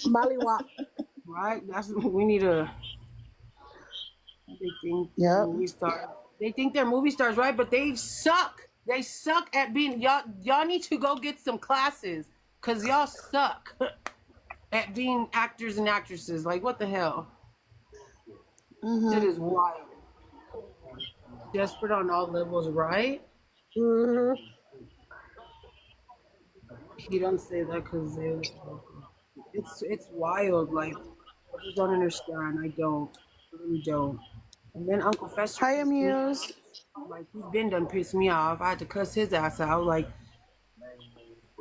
Mollywop. Right? That's we need a. They think they're Yep. movie stars. They think they're movie stars, right? But they suck. They suck at being y'all need to go get some classes because y'all suck at being actors and actresses. Like what the hell? It is wild. Desperate on all levels, right? Mm-hmm. He don't say that because it's wild. Like I just don't understand. I don't. I really don't. And then Uncle Fester Hi, pissed me Amuse. off. Like he's been done pissed me off. I had to cuss his ass out. Like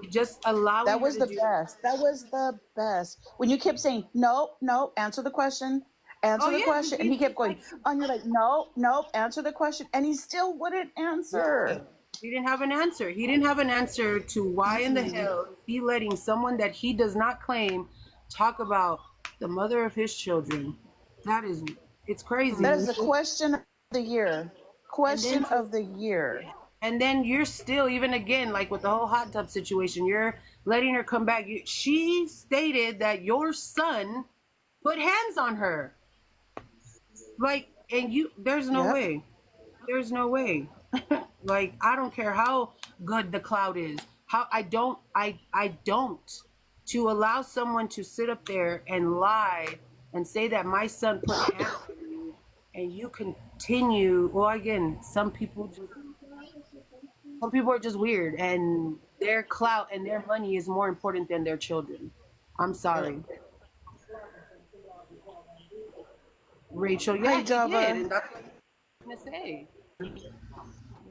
just allowing That her was to the do. best. That was the best. When you kept saying, nope, nope, answer the question, Oh answer the yeah, because question. And he kept he's going, like, and you're like, nope, nope, answer the question. And he still wouldn't yeah. answer. He didn't have an answer. He didn't have an answer to why in the hell is he letting someone that he does not claim talk about the mother of his children. That is, it's crazy. That is the question of the year. And then Question to of the year. and then you're still even again like with the whole hot tub situation you're letting her come back. She stated that your son put hands on her, like, and you there's no Yep. way, there's no way. Like I don't care how good the cloud is, how I don't to allow someone to sit up there and lie and say that my son put hands on you and you continue. Well, again, some people are just weird and their clout and their money is more important than their children. I'm sorry, Rachel. Hi, Yeah, he did, Java. and that's what I'm gonna say.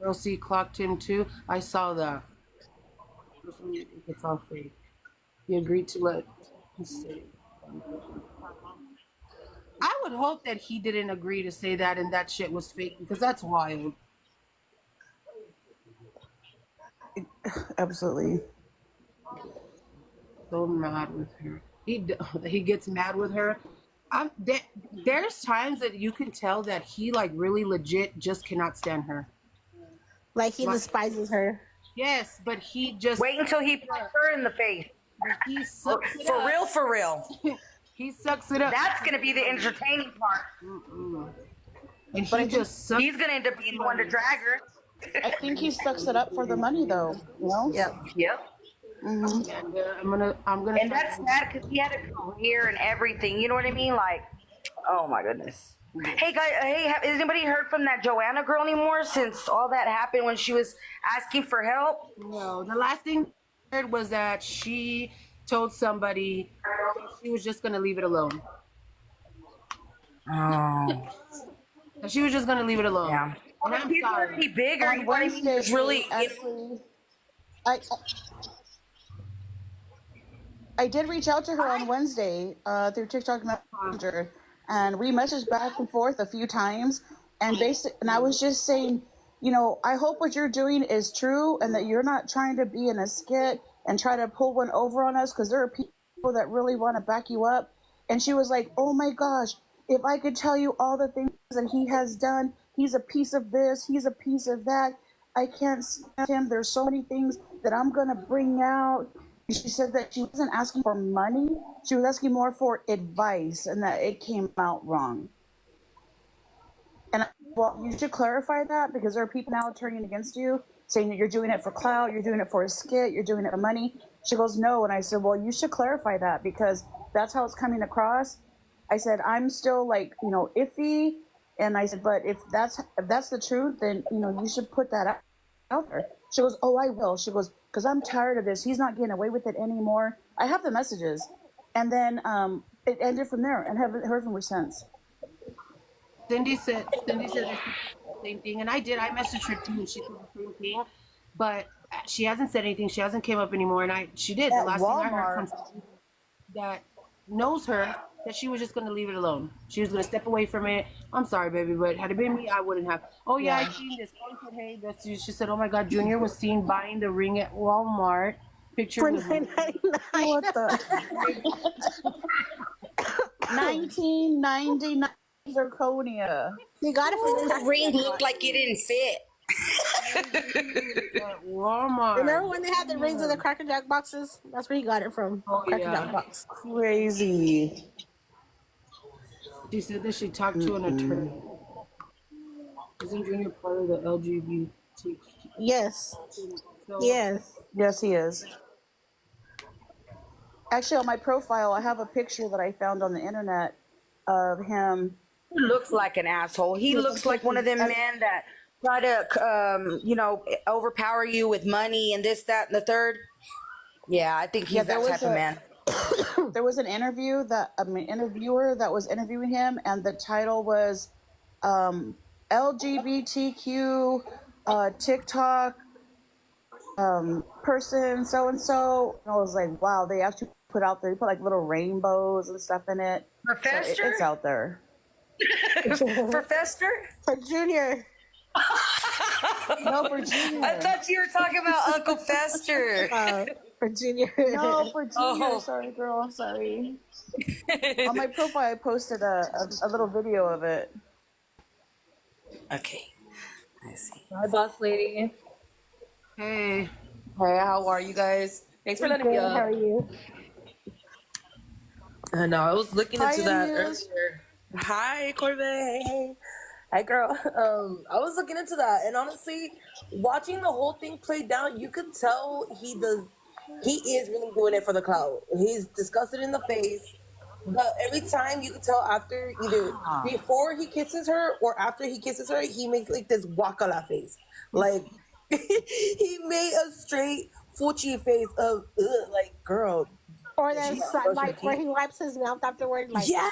Rosie clocked him too. I saw that. It's all fake. He agreed to let him say. I would hope that he didn't agree to say that and that shit was fake because that's wild. Absolutely. So mad with her. He gets mad with her. There's times that you can tell that he like really legit just cannot stand her. Like he Like despises her. yes, but he just Wait until he punches her in the face. he For, sucks it for up. real, for real. He sucks it up. That's going to be the entertaining part. And But he I think just sucks. He's going to end up being the one to drag her. I think he sucks it up for the money, though. You know. Yep. Mm-hmm. And I'm gonna. And that's sad because he had a career and everything. You know what I mean? Like, oh my goodness. Hey guys, has anybody heard from that Joanna girl anymore since all that happened when she was asking for help? No, the last thing I heard was that she told somebody she was just gonna leave it alone. Oh, That she was just gonna leave it alone. yeah. And I'm He's sorry. already bigger. On You know what I mean? Wednesday, It's really, actually, I I did reach out to her on Wednesday through TikTok Messenger, and we messaged back and forth a few times. And I was just saying, I hope what you're doing is true, and that you're not trying to be in a skit and try to pull one over on us, because there are people that really want to back you up. And she was like, "Oh my gosh, if I could tell you all the things that he has done, he's a piece of this, he's a piece of that. I can't stand him. There's so many things that I'm gonna bring out." She said that she wasn't asking for money; she was asking more for advice, and that it came out wrong. And well, you should clarify that, because there are people now turning against you, saying that you're doing it for clout, you're doing it for a skit, you're doing it for money. She goes, "No," and I said, "Well, you should clarify that, because that's how it's coming across." I said, "I'm still like, iffy," and I said, "But if that's the truth, then you should put that out there." She goes, "Oh, I will." She goes, "Because I'm tired of this. He's not getting away with it anymore." I have the messages, and then it ended from there, and haven't heard from her since. Cindy said that she said the same thing, and I did. I messaged her too, and she said the same thing, but she hasn't said anything. She hasn't came up anymore, and she did. The At last thing I heard Walmart. from someone that knows her that she was just gonna leave it alone. She was gonna step away from it. I'm sorry, baby, but had it been me, I wouldn't have. Oh yeah, I Yeah. seen this. I said, hey, that's you. She said, oh my God, Junior was seen buying the ring at Walmart. Picture For was $9.99. What the? 1999 zirconia. You got it for The ring looked like it didn't fit. At Walmart. Remember when they had the rings in the Cracker Jack boxes? That's where he got it from. Oh, Cracker yeah. Jack box. Crazy. She said that she talked to an attorney. Isn't Junior part of the LGBT? Yes. So, Yes. Yes, he is. Actually, on my profile, I have a picture that I found on the internet of him. He looks like an asshole. He looks like one of them men that try to, overpower you with money and this, that, and the third. Yeah, I think he's Yeah, there that was type of man. There was an interview that an interviewer that was interviewing him, and the title was LGBTQ TikTok person so and so. And I was like, wow, they actually put like little rainbows and stuff in it. So Professor? it's out there. Professor? For Junior. No, for Junior. I thought you were talking about Uncle Fester. For Junior. No, for Junior. Oh. Sorry, girl. Sorry. On my profile, I posted a little video of it. Okay. I see. Hi, boss lady. hey, Hey, how are you guys? Thanks for letting me Good, how are up. you? I know, I was looking Hi, into that Amuse. earlier. Hi, Corvette. Hey. Hi, girl. I was looking into that, and honestly, watching the whole thing play down, you could tell he is really doing it for the clout. He's disgusted in the face. But every time you can tell after either before he kisses her or after he kisses her, he makes like this wakala face. Like he made a straight fuchi face of ugh, like girl. Or that Jesus, like where he wipes his mouth afterward. Like, Yeah,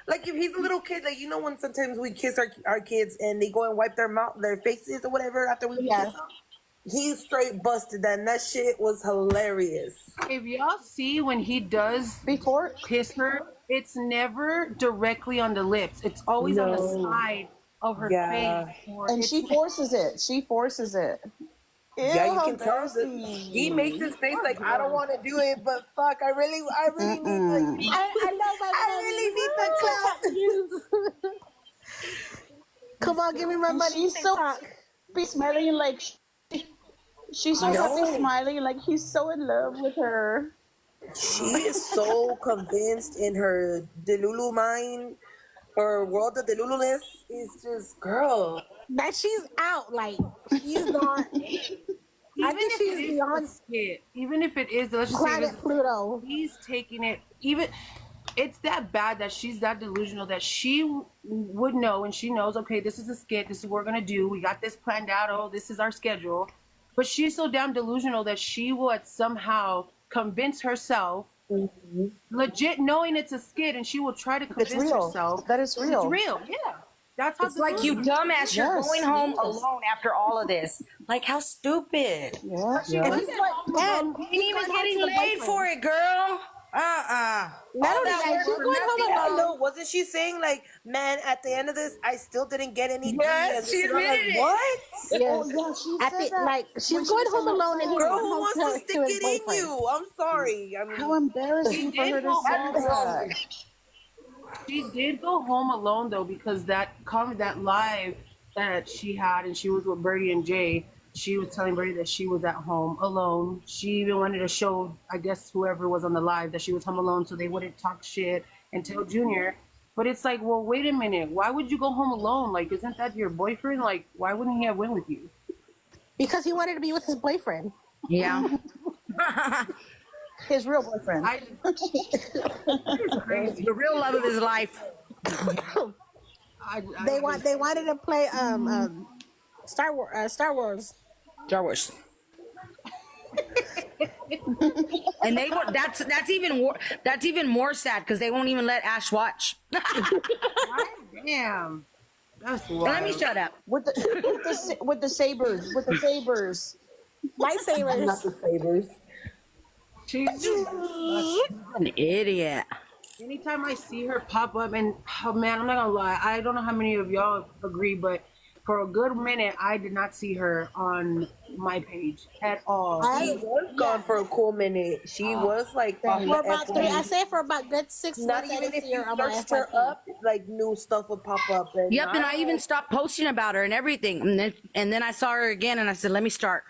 like if he's a little kid, like when sometimes we kiss our kids and they go and wipe their faces or whatever after we Yeah. kiss them. He straight busted that, and that shit was hilarious. if y'all see when he does Before, kiss her, it's never directly on the lips. It's always on the No. side of her Yeah. face. Or and it's she forces it. She forces it. Yeah, Ew, you how can tell that nasty. he makes his face like I don't want to do it, but fuck, I really need like I know my I really need the clout. Come on, give me my And money. she's so TikTok. be smiling like she's so happy No. smiling like he's so in love with her. She is so convinced in her Delulu mind, her world of Deluluness is just girl. That she's out. Like, she's not. I even think if she's it is beyond a skit, even if it is, let's just say planet this, Pluto. he's taking it. Even it's that bad that she's that delusional that she would know, and she knows. Okay, this is a skit. This is what we're gonna do. We got this planned out. Oh, this is our schedule. But she's so damn delusional that she would somehow convince herself, legit knowing it's a skit, and she will try to It's convince real. herself That is real. it's real. Yeah, that's how It's like you dumbass, you're Yes, going home yes. alone after all of this. Like how stupid. Yeah. She And wasn't he's like, home man, alone. You ain't even getting laid for it, girl. Not All only that that, work she's for going home nothing. I alone. know. Wasn't she saying like, man, at the end of this, I still didn't get any? Yes, she admitted it. What? Yes. Oh yeah, she At said the, that. like, when she's she going was home on the alone and he's phone. Girl, going who home wants to to stick his it in boyfriend. you? I'm sorry. I mean, How embarrassing for her to say that. She did go home alone though, because that live that she had, and she was with Birdie and Jay. She was telling Birdie that she was at home alone. She even wanted to show, I guess, whoever was on the live that she was home alone, so they wouldn't talk shit and tell Junior. But it's like, well, wait a minute. Why would you go home alone? Like, isn't that your boyfriend? Like, why wouldn't he have went with you? Because he wanted to be with his boyfriend. Yeah. His real boyfriend. I it's crazy. The real love of his life. They wanted to play Star Wars. Star Wars. And they were that's even more sad because they won't even let Ash watch. Damn. That's wild. Let me shut up. with the sabers. Lightsabers. not the sabers. She's just, An idiot. anytime I see her pop up, and oh man, I'm not gonna lie, I don't know how many of y'all agree, but for a good minute, I did not see her on my page at all. She I was gone for a cool minute. She was like off Same. the for about three. I FYP. say for about good 6 Not months. I even didn't if see you her on my searched her FYP. up, like new stuff would pop up. And Yep, and I even stopped posting about her and everything. And then I saw her again, and I said, "Let me start."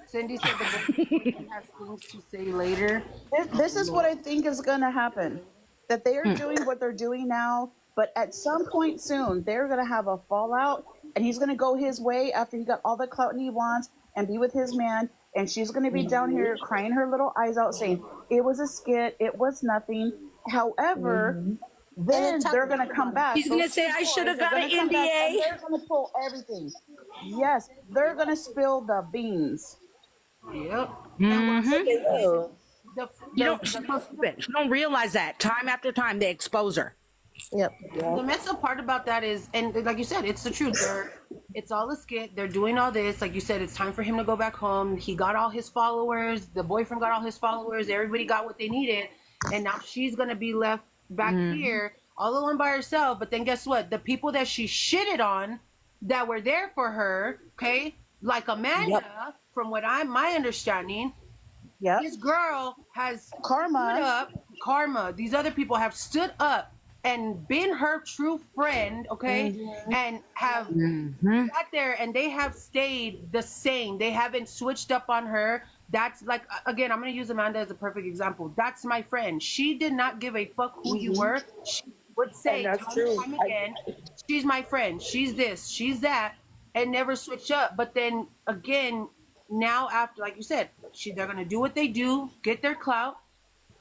Cindy said the boyfriend has things to say later. This is what I think is going to happen. That they are doing what they're doing now, but at some point soon, they're going to have a fallout, and he's going to go his way after he got all the clout he wants and be with his man, and she's going to be down here crying her little eyes out saying, it was a skit, it was nothing. However, then And then they're going to come back. She's gonna Those say, two "I should have boys are got an gonna come back, and NDA." they're going to pull everything. Yes, they're going to spill the beans. Yep. Ew. You don't. She don't realize that. Time after time, they expose her. Yep. The messed up part about that is, and like you said, it's the truth. It's all a skit. They're doing all this. Like you said, it's time for him to go back home. He got all his followers. The boyfriend got all his followers. Everybody got what they needed. And now she's going to be left back here all alone by herself. But then guess what? The people that she shitted on that were there for her, okay, like Amanda, from what my understanding, Yep. this girl has stood Karma. up. Karma. These other people have stood up and been her true friend, okay, and have sat there, and they have stayed the same. They haven't switched up on her. That's like, again, I'm gonna use Amanda as a perfect example. That's my friend. She did not give a fuck who you were. She would say And that's time true. and time again, she's my friend. She's this. She's that, and never switch up. But then again, now after, like you said, they're gonna do what they do, get their clout,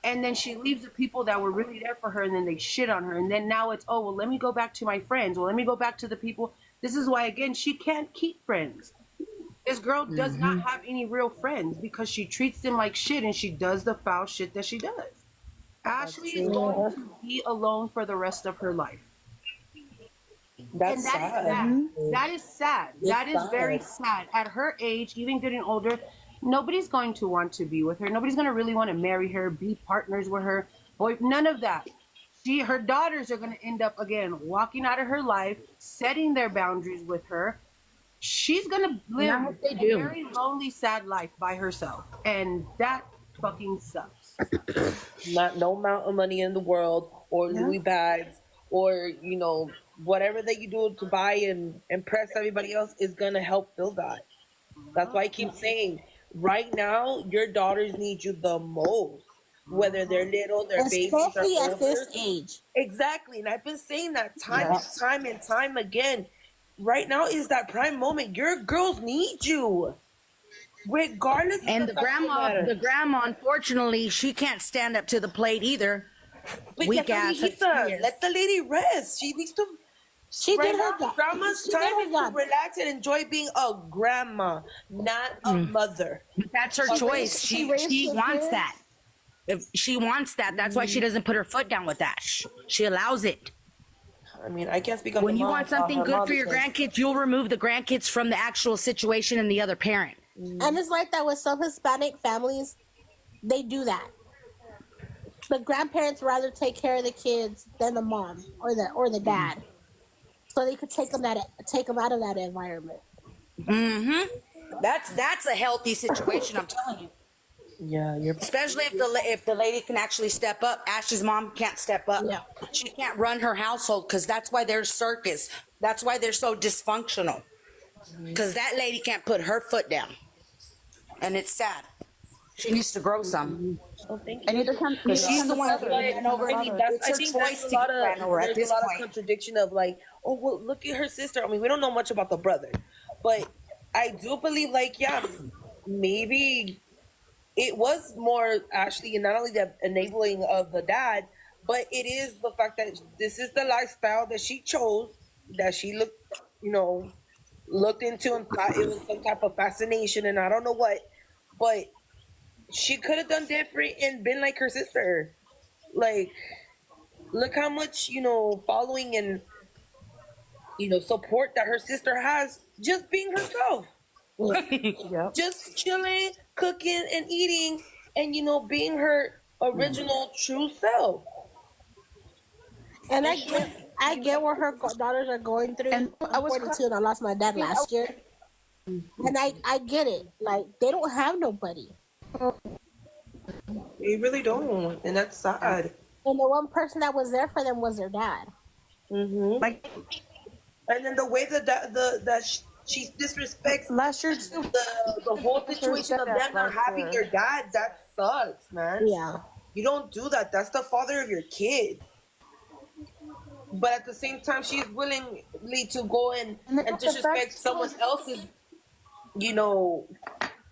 and then she leaves the people that were really there for her, and then they shit on her, and then now it's, oh well, let me go back to my friends. Well, let me go back to the people. This is why, again, she can't keep friends. This girl does not have any real friends because she treats them like shit, and she does the foul shit that she does. Ashley is going to be alone for the rest of her life. That's And that is sad. sad. That is sad. It's That is very sad. sad. At her age, even getting older, nobody's going to want to be with her. Nobody's going to really want to marry her, be partners with her. Boy, none of that. Her daughters are going to end up again walking out of her life, setting their boundaries with her. She's going to live they a do. very lonely, sad life by herself, and that fucking sucks. Not no amount of money in the world or Yeah. Louis bags or whatever that you do to buy and impress everybody else is gonna help fill that. That's why I keep saying right now your daughters need you the most, whether they're little, they're babies, Especially or at this older. age. Exactly, and I've been saying that time and time again. Right now is that prime moment. Your girls need you, regardless. And of the fact of grandma, matter. unfortunately, she can't stand up to the plate either. But Weak ya ass solita, as she is. let the lady rest. She needs to. She Right did her now, job. grandma's She did time her is to job. relax and enjoy being a grandma, not a mother. But that's her choice. she She raised her wants kids. that. If she wants that, that's why she doesn't put her foot down with that. She allows it. I mean, I can't speak on When the you mom, want something her good mom for your because- grandkids, you'll remove the grandkids from the actual situation and the other parent. And it's like that with some Hispanic families. They do that. The grandparents rather take care of the kids than the mom or the dad, so they could take them out of that environment. That's a healthy situation. I'm telling you. Yeah, you're. Especially if the lady can actually step up. Ash's mom can't step up. Yeah. She can't run her household because that's why they're circus. That's why they're so dysfunctional. Because that lady can't put her foot down, and it's sad. She needs to grow some. Oh, thank I you. need to come. Because she's the one that ran over. I mean, that's, It's I her think choice that's to a lot get ran over at there's this a lot of point. contradiction of like, oh well, look at her sister. I mean, we don't know much about the brother, but I do believe like, yeah, maybe it was more actually not only the enabling of the dad, but it is the fact that this is the lifestyle that she chose, that she looked into and thought it was some type of fascination and I don't know what, but she could have done different and been like her sister. Like, look how much, following and, support that her sister has just being herself. Yep. Just chilling, cooking, and eating, and, being her original true self. And I get what her daughters are going through. And I I'm was 42 and I lost my dad last year. And I get it. Like, they don't have nobody. They really don't, and that's sad. And the one person that was there for them was their dad. like And then the way she disrespects last year too. the whole situation of them not having their dad, that sucks, man. Yeah. You don't do that. That's the father of your kids. But at the same time, she's willingly to go and disrespect someone else's, you know,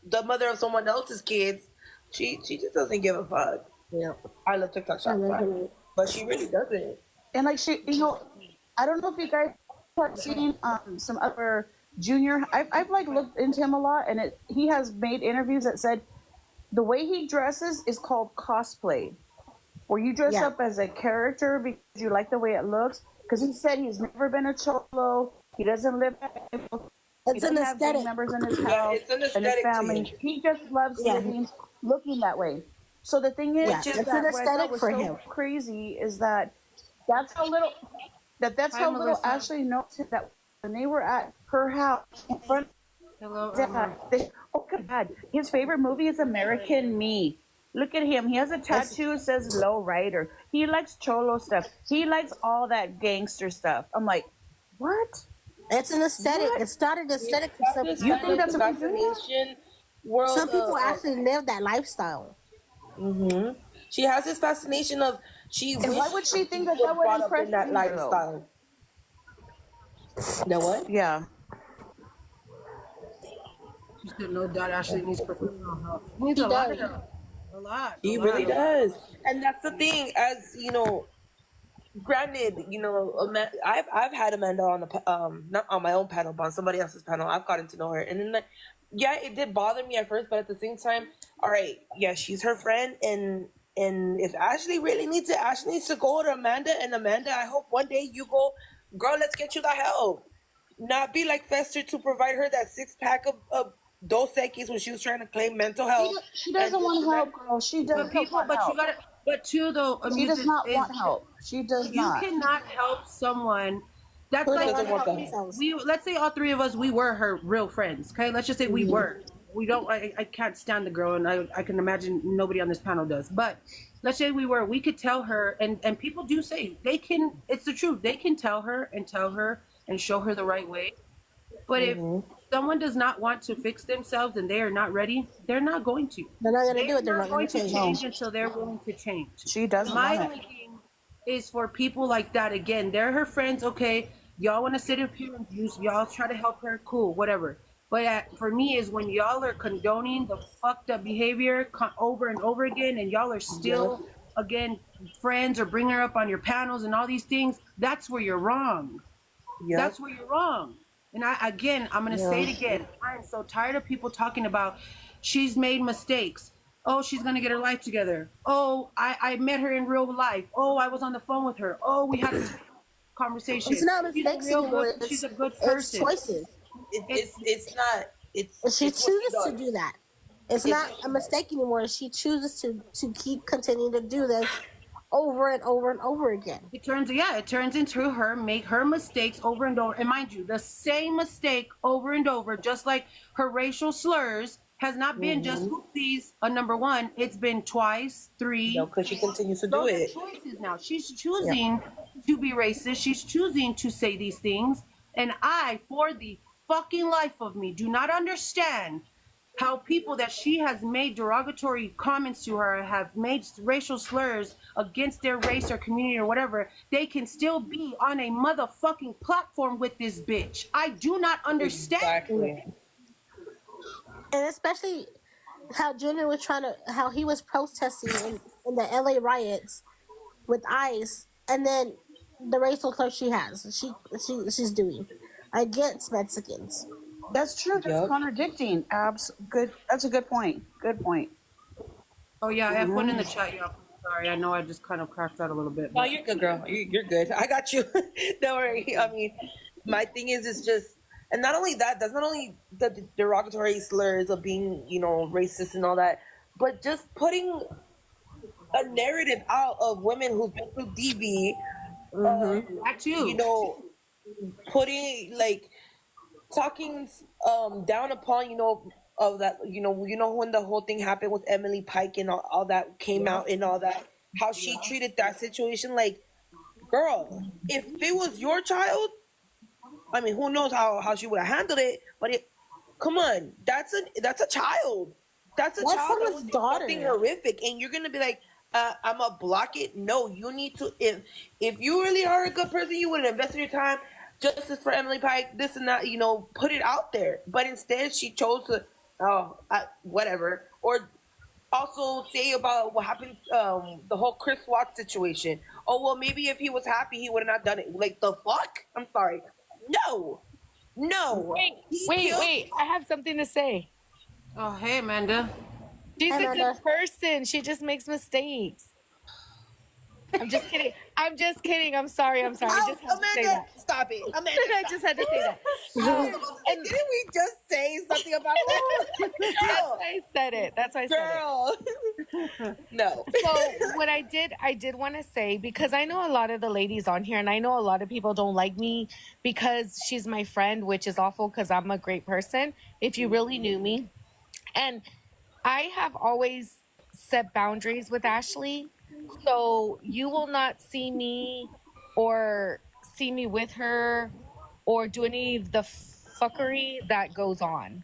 the mother of someone else's kids. She just doesn't give a fuck. Yeah. I love TikTok Shop, but she really doesn't. And like she, you know, I don't know if you guys have seen some other junior. I've like looked into him a lot, and he has made interviews that said the way he dresses is called cosplay, where you dress up as a character because you like the way it looks. Because he said he's never been a cholo. He doesn't live. It's an aesthetic. Members in his house it's an and his aesthetic family. thing. He just loves looking that way. So the thing is, It's that an what I thought aesthetic was for so him. crazy is that that's how little Melissa. Ashley knows that when they were at her house in front Hello. of Dad, oh God, his favorite movie is American Me. Look at him. He has a tattoo that says Low Rider. He likes cholo stuff. He likes all that gangster stuff. I'm like, what? It's an aesthetic. What? It's not an aesthetic for some people. You think that's a fascination world? Some people actually live that lifestyle. She has this fascination of And why would she think that was that would brought up impress in that me, though? lifestyle? You know what? Yeah. She said no doubt Ashley needs professional help. She needs a lot of help. A lot. He really does, and that's the thing. As you know, granted, you know, I've had Amanda on the not on my own panel, but on somebody else's panel. I've gotten to know her, and then like, yeah, it did bother me at first, but at the same time, all right, yeah, she's her friend, and if Ashley really needs it, Ashley needs to go to Amanda, and Amanda, I hope one day you go, girl, let's get you the help. Not be like Fester to provide her that 6-pack of Dos Equis when she was trying to claim mental health. She doesn't want help, girl. She doesn't But want help. you gotta. But too though, She does not want help. She does You not. cannot help someone. That's Who like doesn't want that? let's say all three of us, we were her real friends. Okay, let's just say we were. We don't. I can't stand the girl, and I can imagine nobody on this panel does. But let's say we were. We could tell her, and people do say they can. It's the truth. They can tell her and show her the right way. But if someone does not want to fix themselves and they are not ready, they're not going to. They're not going to do it. They're not not going to change. change until they're willing to change. She doesn't My want only it. thing is for people like that. Again, they're her friends. Okay, y'all want to sit up here and use, y'all try to help her. Cool, whatever. But for me is when y'all are condoning the fucked up behavior over and over again, and y'all are still again friends or bring her up on your panels and all these things. That's where you're wrong. Yeah. That's where you're wrong. And I'm going to say it again. I am so tired of people talking about she's made mistakes. Oh, she's going to get her life together. Oh, I met her in real life. Oh, I was on the phone with her. Oh, we had a conversation. It's not She's a mistakes real anymore. good- she's a good It's person. choices. It's not. It's She it's what chooses she to does. do that. It's not a mistake anymore. She chooses to keep continuing to do this over and over and over again. It turns into her make her mistakes over and over. And mind you, the same mistake over and over, just like her racial slurs has not been just oopsies on number one. It's been twice, three. No, because she continues to do Those are it. choices now. She's choosing to be racist. She's choosing to say these things. And I, for the fucking life of me, do not understand how people that she has made derogatory comments to her, have made racial slurs against their race or community or whatever, they can still be on a motherfucking platform with this bitch. I do not understand. Exactly. And especially how Junior was how he was protesting in the LA riots with ICE, and then the racial slur she has, she's doing against Mexicans. That's true. That's Yep. contradicting. Good. That's a good point. Good point. Oh yeah, I have one in the chat, y'all. Sorry, I know I just kind of crashed out a little bit. No, But you're good, girl. You're good. I got you. Don't worry. I mean, my thing is, it's just, and not only that, that's not only the derogatory slurs of being, you know, racist and all that, but just putting a narrative out of women who've been through DV That too. you know, putting like talking down upon, of that, when the whole thing happened with Emily Pike and all that came out and all that, how she treated that situation. Like, girl, if it was your child, I mean, who knows how she would have handled it, but come on, that's a child. That's a That's child that someone's was daughter. something horrific, and you're gonna be like, I'm gonna block it. No, you need to. If you really are a good person, you would have invested your time. Justice for Emily Pike, this and that. Put it out there. But instead, she chose to, whatever. Or also say about what happened, the whole Chris Watts situation. Oh well, maybe if he was happy, he would have not done it. Like, the fuck? I'm sorry. No, no. Wait. I have something to say. Oh, hey, Amanda. She's a Amanda. good person. She just makes mistakes. I'm just kidding. I'm sorry. I just had to say Amanda, that. stop it. Amanda, I just had to say that. and didn't we just say something about that? That's why I said it. Girl. No. So what I did want to say, because I know a lot of the ladies on here, and I know a lot of people don't like me because she's my friend, which is awful because I'm a great person. If you really knew me, and I have always set boundaries with Ashley, so you will not see me with her or do any of the fuckery that goes on.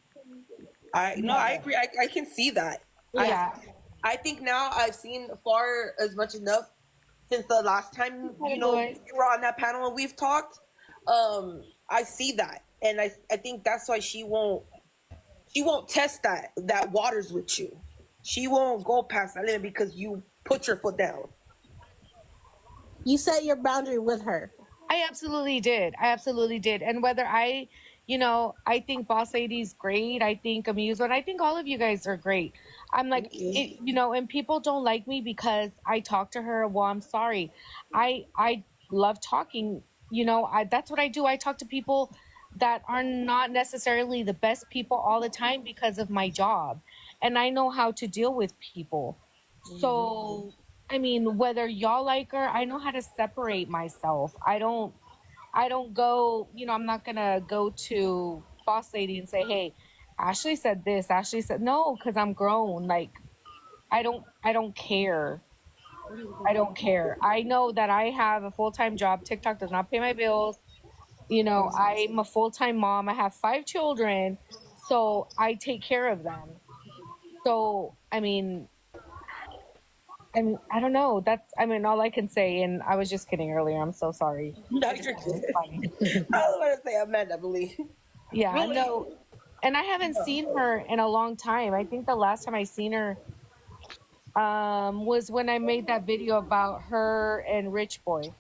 I agree. I can see that. Yeah. I think now I've seen far as much enough since the last time Hey, you boys. were on that panel and we've talked. I see that, and I think that's why she won't test that waters with you. She won't go past that limit because you put your foot down. You set your boundary with her. I absolutely did. And whether I think Boss Lady's great. I think Amusement. I think all of you guys are great. I'm like, and people don't like me because I talk to her. Well, I'm sorry. I love talking. That's what I do. I talk to people that are not necessarily the best people all the time because of my job. And I know how to deal with people. So, I mean, whether y'all like her, I know how to separate myself. I don't go, I'm not going to go to Boss Lady and say, hey, Ashley said this. Ashley said, no, because I'm grown. Like, I don't care. I don't care. I know that I have a full-time job. TikTok does not pay my bills. I'm a full-time mom. I have 5 children, so I take care of them. So, I mean, I don't know. That's all I can say. And I was just kidding earlier. I'm so sorry. No, you're good. I was going to say Amanda, believe. Yeah, Really? no. And I haven't seen her in a long time. I think the last time I seen her was when I made that video about her and Rich Boy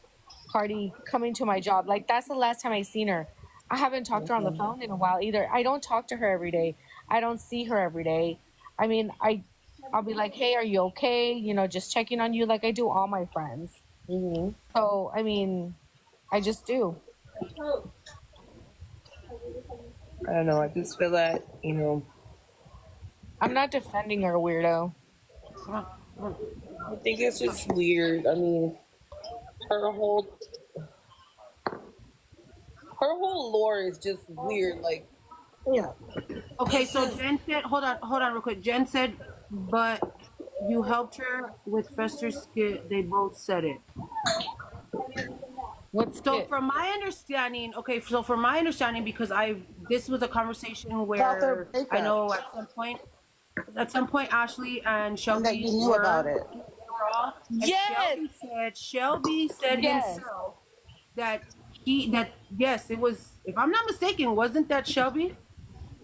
Cardi coming to my job. Like, that's the last time I seen her. I haven't talked to her on the phone in a while either. I don't talk to her every day. I don't see her every day. I mean, I'll be like, hey, are you okay? Just checking on you like I do all my friends. So, I mean, I just do. I don't know. I just feel that, I'm not defending her, weirdo. I think it's just weird. I mean, her whole lore is just weird. Like, Yeah. Okay, so Jen said, hold on real quick. Jen said, but you helped her with Fester's skit. They both said it. What's So it? from my understanding, because this was a conversation About their where breakup. I know at some point Ashley and Shelby And that you knew about it. were all, and Yes! Shelby said Yes. himself that yes, it was, if I'm not mistaken, wasn't that Shelby?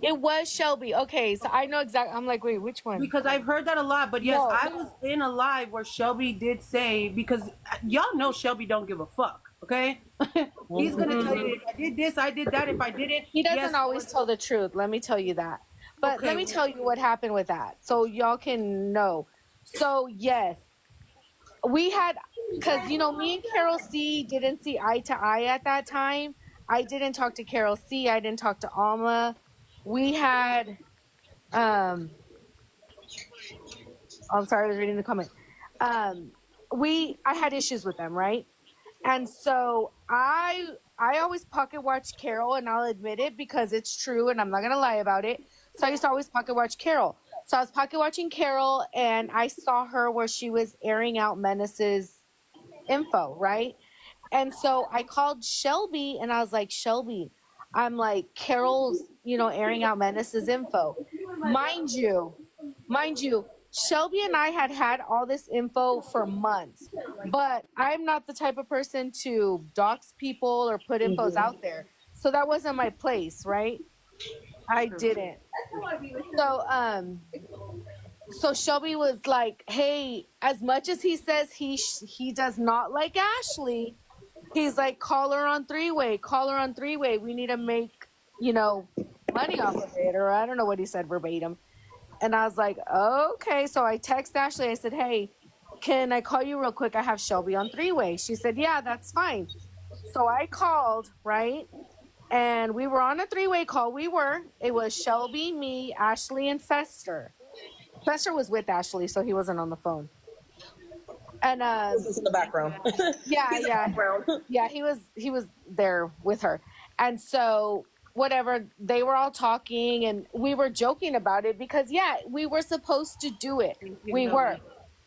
It was Shelby. Okay, so I know exactly. I'm like, wait, which one? Because I've heard that a lot, but yes, No. I was in a live where Shelby did say, because y'all know Shelby don't give a fuck, okay? He's gonna tell you, if I did this, I did that, if I did it. He doesn't yes, always tell the truth. Let me tell you that. But Okay. let me tell you what happened with that, so y'all can know. So yes, we had, because me and Carol C didn't see eye to eye at that time. I didn't talk to Carol C. I didn't talk to Alma. We had, I'm sorry, I was reading the comment. I had issues with them, right? And so I always pocket watch Carol, and I'll admit it because it's true and I'm not gonna lie about it. So I used to always pocket watch Carol. So I was pocket watching Carol and I saw her where she was airing out Menace's info, right? And so I called Shelby and I was like, Shelby, I'm like, Carol's, airing out Menace's info. Mind you, Shelby and I had all this info for months, but I'm not the type of person to dox people or put infos out there. So that wasn't my place, right? I didn't. So Shelby was like, "Hey, as much as he says he does not like Ashley, he's like, call her on three-way. We need to make, money off of it." Or I don't know what he said verbatim. And I was like, okay. So I text Ashley. I said, hey, can I call you real quick? I have Shelby on three-way. She said, yeah, that's fine. So I called, right? And we were on a three-way call. It was Shelby, me, Ashley, and Fester. Fester was with Ashley, so he wasn't on the phone. And This is in the background. yeah, he was there with her. And so whatever, they were all talking and we were joking about it because we were supposed to do it.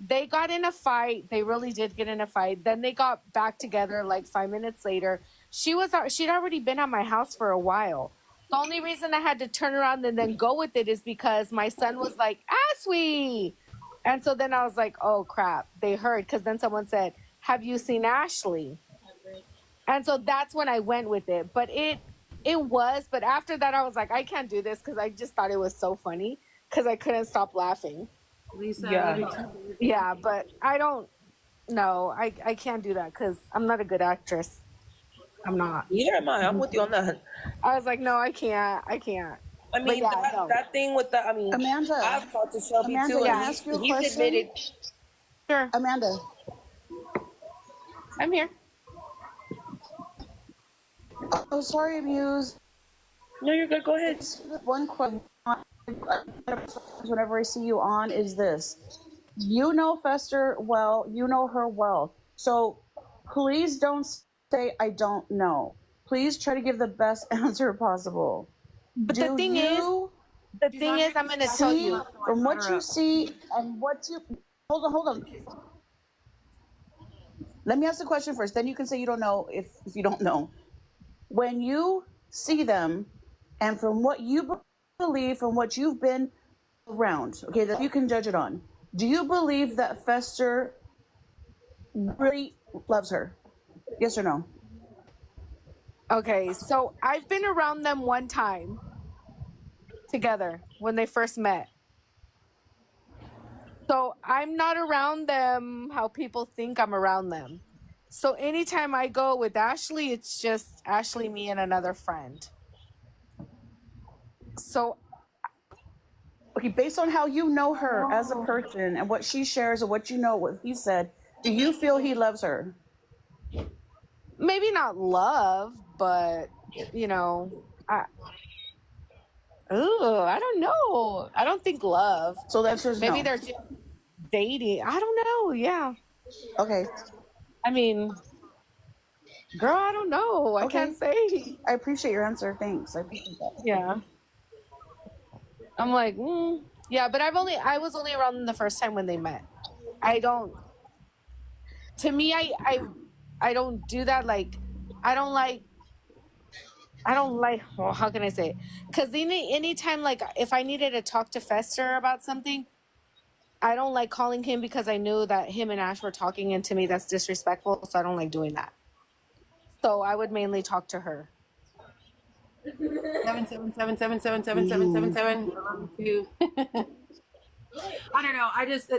They got in a fight. They really did get in a fight. Then they got back together like 5 minutes later. She'd already been at my house for a while. The only reason I had to turn around and then go with it is because my son was like, Ashley. And so then I was like, oh crap, they heard. Because then someone said, have you seen Ashley? And so that's when I went with it. But but after that I was like, I can't do this because I just thought it was so funny because I couldn't stop laughing. Lisa, Yeah, but I don't know. I can't do that because I'm not a good actress. I'm not. Neither am I. I'm with you on that. I was like, no, I can't. I mean, that thing with the, Amanda, I've talked to Shelby Amanda, too. can I And ask you a he's question? admitted. Sure, Amanda, I'm here. oh, sorry, Muse. No, you're good. Go ahead. One question whenever I see you on is this. You know Fester well, you know her well. So please don't say I don't know. Please try to give the best answer possible. But the thing is, I'm going to tell See, you. from what you see and what you hold on. Let me ask the question first, then you can say you don't know if you don't know. When you see them, and from what you believe, from what you've been around, okay, that you can judge it on, do you believe that Fester really loves her? Yes or no? Okay, so I've been around them one time together when they first met. So I'm not around them how people think I'm around them. So anytime I go with Ashley, it's just Ashley, me, and another friend. So Okay, based on how you know her as a person and what she shares and what you know, what he said, do you feel he loves her? maybe not love, but I don't know. I don't think love. So that's just Maybe no. they're just dating. I don't know. Yeah. Okay, I mean, girl, I don't know. I Okay. can't say. I appreciate your answer. Thanks. I appreciate that. Yeah. I'm like, yeah, but I was only around them the first time when they met. I don't. To me, I don't do that. Like, I don't like. Well, how can I say it? Because anytime, like, if I needed to talk to Fester about something, I don't like calling him because I knew that him and Ash were talking, and to me that's disrespectful. So I don't like doing that. So I would mainly talk to her. 777777777. I don't know. I just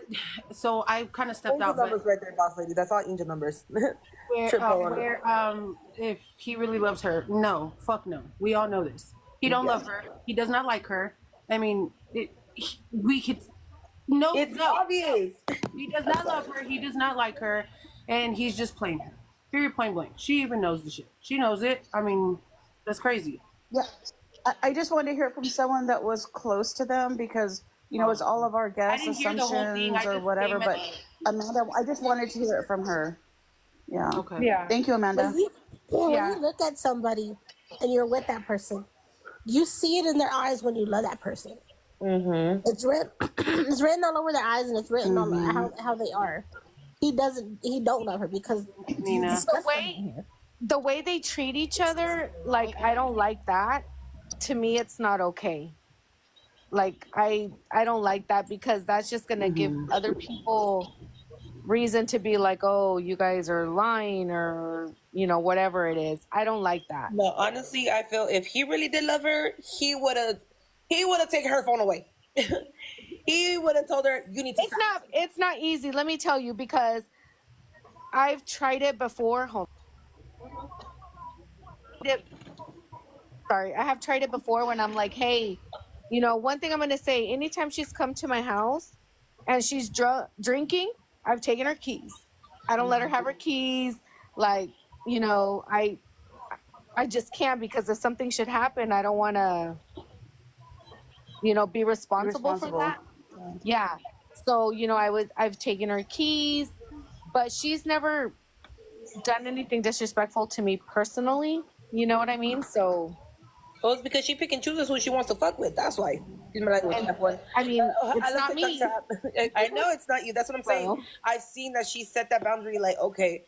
so I kind of stepped Angel out. But numbers right there, boss lady. That's all angel numbers. where if he really loves her, no, fuck no. We all know this. He don't love her. He does not like her. I mean, we could. No, It's no. obvious. He does not love her. He does not like her, and he's just playing her. Period. Point blank. She even knows the shit. She knows it. I mean, that's crazy. Yeah, I just wanted to hear it from someone that was close to them because it's all of our guess didn't hear the whole thing. I assumptions or just whatever. came But at- Amanda, I just wanted to hear it from her. Yeah. Okay. Yeah. Thank you, Amanda. When Yeah. you look at somebody and you're with that person, you see it in their eyes when you love that person. Mm-hmm. It's written, it's written all over their eyes, and it's written on Mhm. how they are. He don't love her because he's Nina. disgusting. The way they treat each other, like I don't like that. To me, it's not okay. Like I don't like that because that's just gonna give other people reason to be like, oh, you guys are lying or whatever it is. I don't like that. No, honestly, I feel if he really did love her, he would have taken her phone away. He would have told her, "You need to stop." It's not easy. Let me tell you because I've tried it before. Sorry, I have tried it before when I'm like, hey, one thing I'm gonna say, anytime she's come to my house and she's drinking, I've taken her keys. I don't let her have her keys. Like, I just can't because if something should happen, I don't want to, be responsible for that. Yeah. So, I've taken her keys, but she's never done anything disrespectful to me personally. You know what I mean? So, Well, it's because she pick and chooses who she wants to fuck with. That's why. Excuse my language. F1. I mean, I it's love not TikTok me. trap. I know it's not you. That's what I'm saying. Well. I've seen that she set that boundary. Like, okay,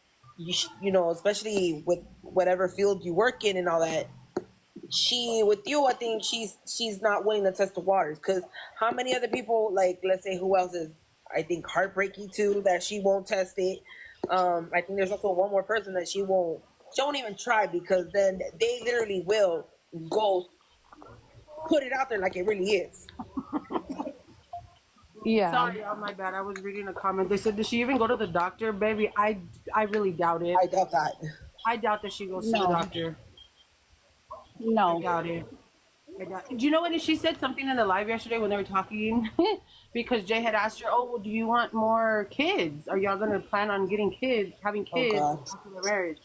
especially with whatever field you work in and all that. With you, I think she's not willing to test the waters. Because how many other people, like, let's say, who else is, I think, heartbreaking too, that she won't test it. I think there's also one more person that she won't even try because then they literally will go put it out there like it really is. Yeah. Sorry, oh my bad. I was reading a comment. They said, "Does she even go to the doctor, baby?" I really doubt it. I doubt that. I doubt that she goes to the No. doctor. I No. doubt it. Do you know what she said something in the live yesterday when they were talking? Because Jay had asked her, "Oh, well, do you want more kids? Are y'all gonna plan on having kids God. after the marriage?"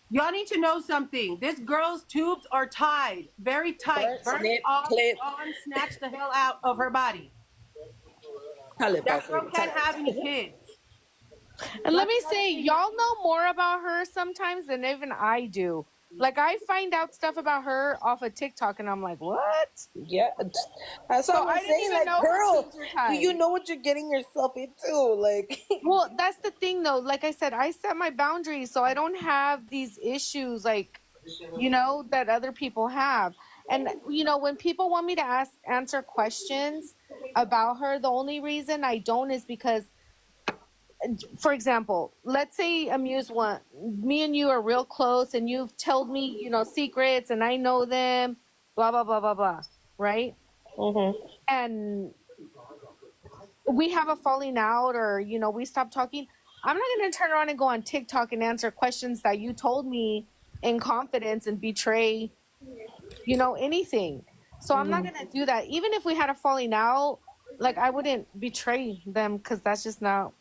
Y'all need to know something. This girl's tubes are tied, very tight. Burn, Burn snip, off, clip. on, snatch the hell out of her body. Tell it, That boss girl lady. can't Tell it. have any kids. And let me say, y'all know more about her sometimes than even I do. Like, I find out stuff about her off of TikTok, and I'm like, what? Yeah, that's So what I I'm didn't saying. even Like, know her girl, tubes were do tied. you know what you're getting yourself into? Like, Well, that's the thing, though. Like I said, I set my boundaries, so I don't have these issues, like, that other people have. And, when people want me to answer questions about her, the only reason I don't is because, for example, let's say me and you are real close and you've told me, secrets and I know them, blah, blah, blah, blah, blah, right? And we have a falling out or, we stop talking. I'm not going to turn around and go on TikTok and answer questions that you told me in confidence and betray, anything. So I'm not going to do that. Even if we had a falling out, like I wouldn't betray them because that's just not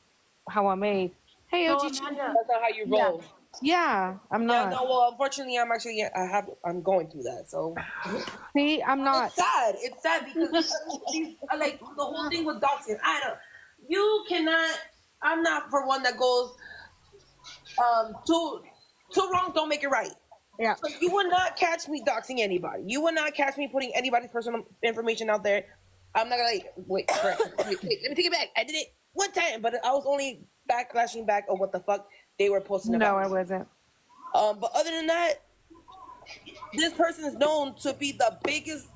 how I'm made. Hey, So, OG. Amanda, that's not how you roll. Yeah, I'm Yeah, not. no. Well, unfortunately, I'm going through that. So See, I'm not. it's sad. It's sad because like the whole thing with doxing. You cannot. I'm not for one that goes. Two wrongs don't make it right. Yeah. So you will not catch me doxing anybody. You will not catch me putting anybody's personal information out there. I'm not gonna wait, let me take it back. I did it one time, but I was only backlashing back on what the fuck they were posting about. No, I wasn't. But other than that, this person is known to be the biggest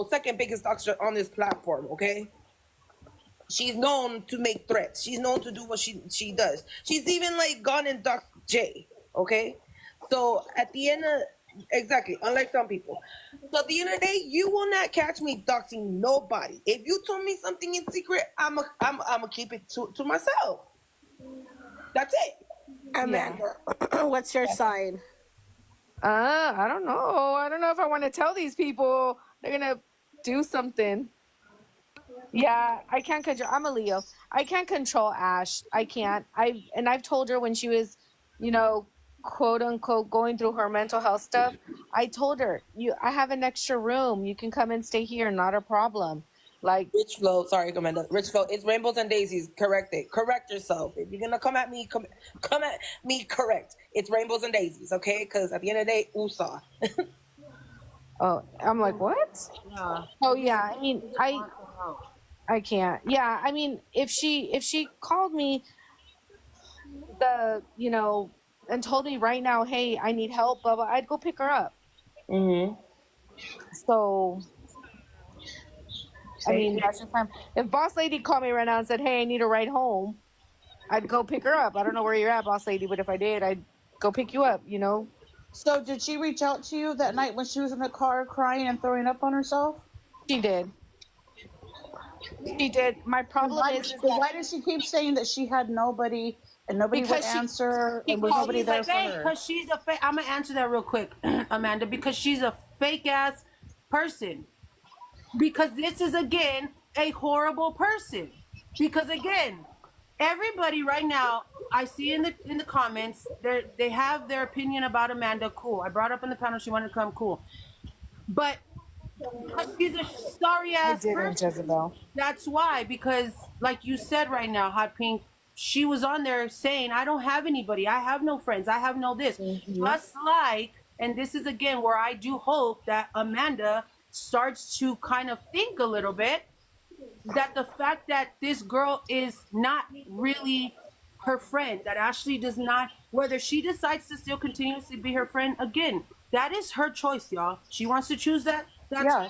second biggest doxer on this platform, okay? She's known to make threats. She's known to do what she does. She's even like gone and doxed Jay, okay? So at the end of exactly, unlike some people. So at the end of the day, you will not catch me doxing nobody. If you told me something in secret, I'm a keep it to myself. That's it. Amanda, what's your sign? I don't know. I don't know if I want to tell these people. They're gonna do something. Yeah, I can't control. I'm a Leo. I can't control Ash. I can't. I've told her when she was, quote unquote, going through her mental health stuff. I told her, I have an extra room. You can come and stay here. Not a problem. Like, Rich Flow, sorry, Amanda. Rich Flow, it's rainbows and daisies. Correct it. Correct yourself. If you're gonna come at me, come at me. Correct. It's rainbows and daisies, okay? Because at the end of the day, USA. oh, I'm like, what? Yeah. Oh yeah, I mean, I can't. Yeah, I mean, if she called me and told me right now, hey, I need help, blah blah, I'd go pick her up. Mm-hmm. So I mean, that's just fine. If Boss Lady called me right now and said, hey, I need a ride home, I'd go pick her up. I don't know where you're at, Boss Lady, but if I did, I'd go pick you up, you know? So did she reach out to you that night when she was in the car crying and throwing up on herself? She did. She did. My problem Why, is that why does she keep saying that she had nobody and nobody would Because answer she and was called nobody me there like, for her? Because she's a fake. I'm gonna answer that real quick, Amanda. Because she's a fake ass person. Because this is again a horrible person. Because again, everybody right now, I see in the comments, they have their opinion about Amanda. Cool. I brought up in the panel she wanted to come. Cool. But she's a sorry I ass didn't, person. Jezebel. That's why, because like you said right now, Hot Pink, she was on there saying, I don't have anybody. I have no friends. I have no this. Just like, and this is again where I do hope that Amanda starts to kind of think a little bit, that the fact that this girl is not really her friend, that Ashley does not, whether she decides to still continuously be her friend, again, that is her choice, y'all. She wants to choose that. That's Yeah.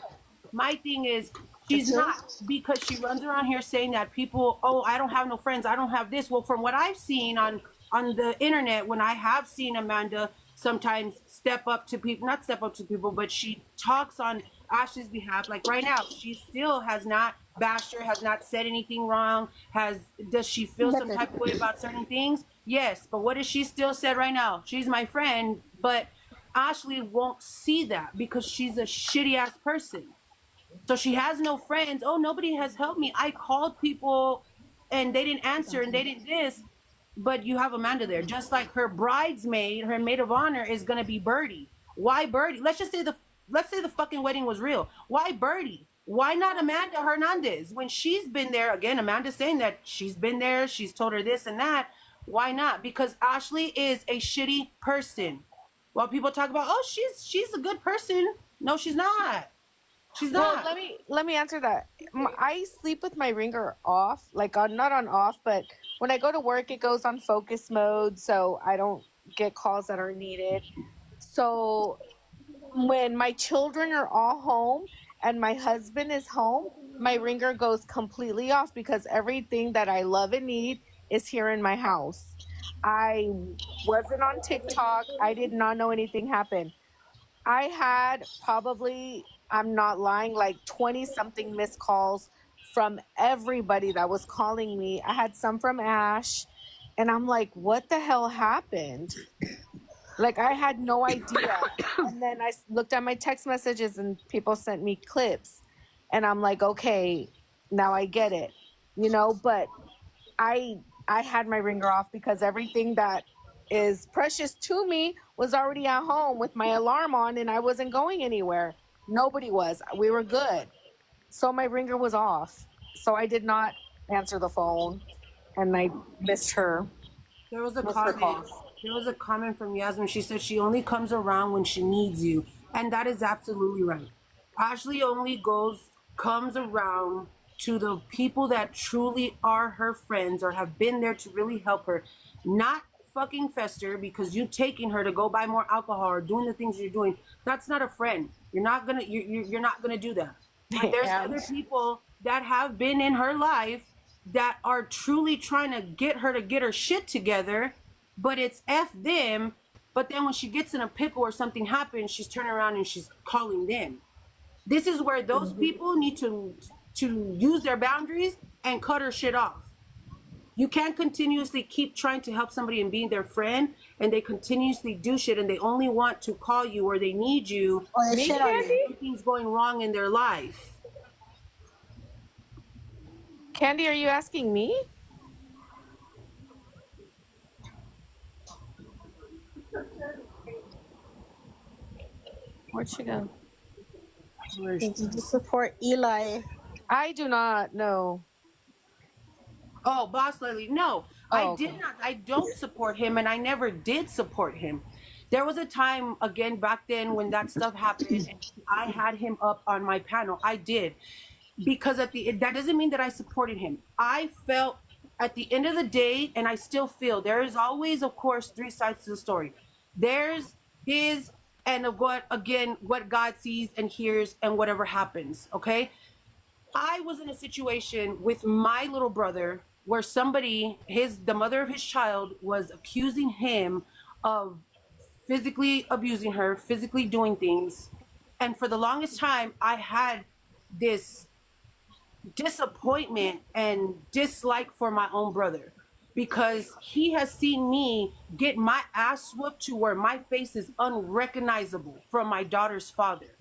my thing is she's not, because she runs around here saying that people, oh, I don't have no friends, I don't have this. Well, from what I've seen on the internet, when I have seen Amanda sometimes step up to people, not step up to people, but she talks on Ashley's behalf. Like right now, she still has not bashed her, has not said anything wrong. Does she feel some type of way about certain things? Yes, but what does she still said right now? She's my friend, but Ashley won't see that because she's a shitty ass person. So she has no friends. Oh, nobody has helped me. I called people and they didn't answer and they didn't this. But you have Amanda there. Just like her bridesmaid, her maid of honor is gonna be Birdie. Why Birdie? Let's say the fucking wedding was real. Why Birdie? Why not Amanda Hernandez? When she's been there, again, Amanda's saying that she's been there, she's told her this and that. Why not? Because Ashley is a shitty person. While people talk about, oh, she's a good person. No, she's not. She's not. Well, let me answer that. I sleep with my ringer off, like not on off, but when I go to work, it goes on focus mode, so I don't get calls that are needed. So when my children are all home and my husband is home, my ringer goes completely off because everything that I love and need is here in my house. I wasn't on TikTok. I did not know anything happened. I had probably, I'm not lying, like 20 something missed calls from everybody that was calling me. I had some from Ash, and I'm like, what the hell happened? Like, I had no idea. And then I looked at my text messages and people sent me clips. And I'm like, okay, now I get it, but I had my ringer off because everything that is precious to me was already at home with my alarm on and I wasn't going anywhere. Nobody was. We were good. So my ringer was off. So I did not answer the phone and I missed her. There was a comment. There was a comment from Yasmin. She said she only comes around when she needs you. And that is absolutely right. Ashley only comes around to the people that truly are her friends or have been there to really help her. Not fucking fester because you taking her to go buy more alcohol or doing the things you're doing. That's not a friend. You're not gonna do that. But there's other people that have been in her life that are truly trying to get her shit together, but it's F them. But then when she gets in a pickle or something happens, she's turning around and she's calling them. This is where those people need to use their boundaries and cut her shit off. You can't continuously keep trying to help somebody and being their friend, and they continuously do shit, and they only want to call you or they need you. Or they shit on you. Something's going wrong in their life. Candy, are you asking me? Where'd she go? Did you support Eli? I do not know. Oh, Boss Lily. No, Oh, I okay. did not. I don't support him, and I never did support him. There was a time, again, back then when that stuff happened, and I had him up on my panel. I did. Because that doesn't mean that I supported him. I felt at the end of the day, and I still feel there is always, of course, three sides to the story. There's his and of what God sees and hears and whatever happens. Okay. I was in a situation with my little brother where the mother of his child was accusing him of physically abusing her, physically doing things. And for the longest time, I had this disappointment and dislike for my own brother because he has seen me get my ass whooped to where my face is unrecognizable from my daughter's father.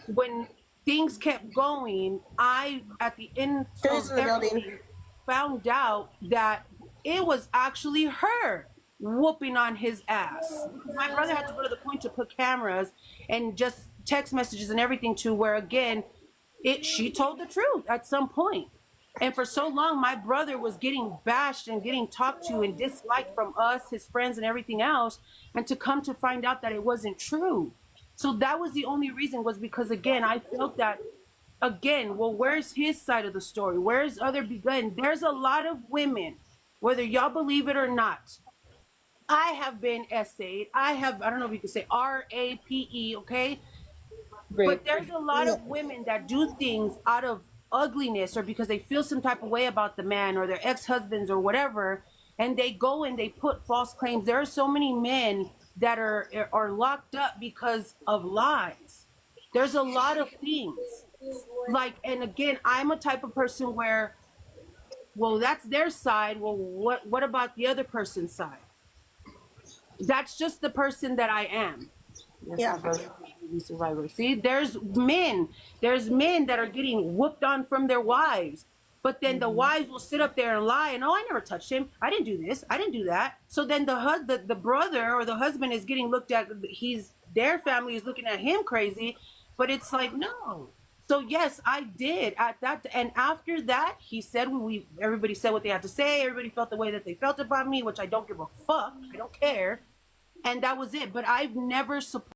When things kept going, I, at the end Trace of in the building. everything, found out that it was actually her whooping on his ass. My brother had to go to the point to put cameras and just text messages and everything to where, again, she told the truth at some point. And for so long, my brother was getting bashed and getting talked to and disliked from us, his friends, and everything else. And to come to find out that it wasn't true. So that was the only reason, was because, again, I felt that, again, well, where's his side of the story? Where's other begun? There's a lot of women, whether y'all believe it or not. I have been essayed. I don't know if you could say RAPE, okay? But there's a lot of women that do things out of ugliness or because they feel some type of way about the man or their ex-husbands or whatever, and they go and they put false claims. There are so many men that are locked up because of lies. There's a lot of things. Like, and again, I'm a type of person where, well, that's their side. Well, what about the other person's side? That's just the person that I am. Yeah. Survivor. See, there's men that are getting whooped on from their wives, but then the wives will sit up there and lie and, oh, I never touched him, I didn't do this, I didn't do that. So then the brother or the husband is getting looked at, their family is looking at him crazy, but it's like, no. So yes, I did at that, and after that, he said, everybody said what they had to say, everybody felt the way that they felt about me, which I don't give a fuck, I don't care, and that was it. But I've never supported